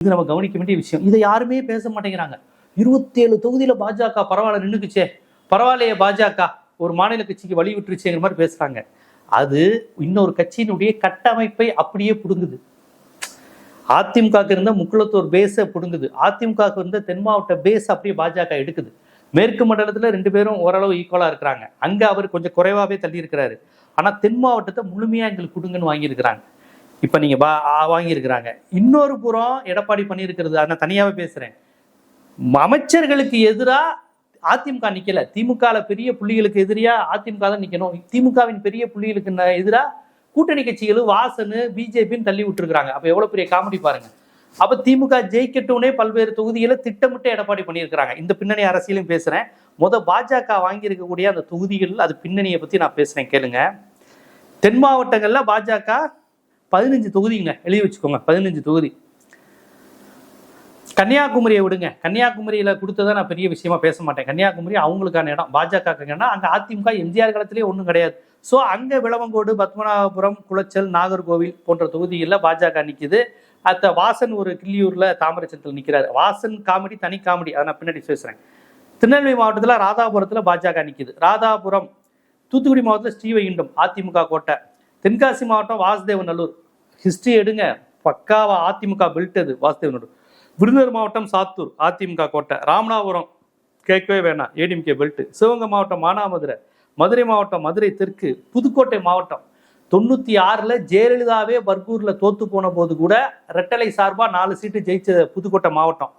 இது நம்ம கவனிக்க வேண்டிய விஷயம். இதை யாருமே பேச மாட்டேங்கிறாங்க. 27 தொகுதியில பாஜக பரவாயில்ல நின்னுக்குச்சே, பரவாயில்லையே பாஜக ஒரு மாநில கட்சிக்கு வழி விட்டுருச்சுங்கிற மாதிரி பேசுறாங்க. அது இன்னொரு கட்சியினுடைய கட்டமைப்பை அப்படியே புடுங்குது. அதிமுகக்கு இருந்த முக்குளத்தூர் பேஸை புடுங்குது. அதிமுகக்கு இருந்த தென் மாவட்ட பேஸ் அப்படியே பாஜக எடுக்குது. மேற்கு மண்டலத்துல 2 பேரும் ஓரளவு ஈக்குவலா இருக்கிறாங்க. அங்க அவர் கொஞ்சம் குறைவாவே தள்ளி இருக்கிறாரு. ஆனா தென் மாவட்டத்தை முழுமையா எங்களுக்கு கொடுங்கன்னு வாங்கியிருக்கிறாங்க. இப்ப நீங்க வாங்கியிருக்கிறாங்க. இன்னொரு புறம் எடப்பாடி பண்ணியிருக்கிறது, நான் தனியாவே பேசுறேன். அமைச்சர்களுக்கு எதிரா அதிமுக நிக்கல. திமுக பெரிய புள்ளிகளுக்கு எதிரியா அதிமுக தான் நிக்கணும். திமுகவின் பெரிய புள்ளிகளுக்கு எதிரா கூட்டணி கட்சிகளும் வாசனு பிஜேபின்னு தள்ளி விட்டுருக்காங்க. அப்ப எவ்வளவு பெரிய காமெடி பாருங்க. அப்ப திமுக ஜெயிக்கட்டும்னே பல்வேறு தொகுதிகளை திட்டமிட்டு எடப்பாடி பண்ணியிருக்கிறாங்க. இந்த பின்னணி அரசியலும் பேசுறேன். பாஜக வாங்கி இருக்கக்கூடிய அந்த தொகுதிகள் அது பின்னணியை பத்தி நான் பேசுறேன், கேளுங்க. தென் மாவட்டங்கள்ல பாஜக 15 தொகுதிங்க, எழுதி வச்சுக்கோங்க. 15 தொகுதி. கன்னியாகுமரியை விடுங்க. கன்னியாகுமரியில கொடுத்ததை நான் பெரிய விஷயமா பேச மாட்டேன். கன்னியாகுமரி அவங்களுக்கான இடம், பாஜக அங்க அதிமுக எம்ஜிஆர் காலத்திலேயே ஒன்றும் கிடையாது. ஸோ அங்க விளவங்கோடு, பத்மநாபபுரம், குளச்சல், நாகர்கோவில் போன்ற தொகுதிகளில் பாஜக நிற்குது. வாசன் ஒரு கிள்ளியூர்ல தாமரச்சந்தில் நிற்கிறாரு. வாசன் காமெடி தனி காமெடி, அதை நான் பின்னாடி பேசுறேன். திருநெல்வேலி மாவட்டத்தில் ராதாபுரத்தில் பாஜக நிற்குது. ராதாபுரம். தூத்துக்குடி மாவட்டத்தில் ஸ்ரீவைகுண்டம் அதிமுக கோட்டை. தென்காசி மாவட்டம் வாசுதேவநல்லூர். ஹிஸ்டரி எடுங்க, பக்காவா அதிமுக பெல்ட் அது வாசுதேவநல்லூர். விருதுநகர் மாவட்டம் சாத்தூர் அதிமுக கோட்டை. ராமநாதபுரம் கேட்கவே வேணாம், ஏடிஎம்கே பெல்ட். சிவகங்கை மாவட்டம் மானாமதுரை. மதுரை மாவட்டம் மதுரை தெற்கு. புதுக்கோட்டை மாவட்டம் 96ல் ஜெயலலிதாவே பர்கூர்ல தோத்து போன போது கூட ரெட்டலை சார்பா 4 சீட்டு ஜெயிச்ச புதுக்கோட்டை மாவட்டம்.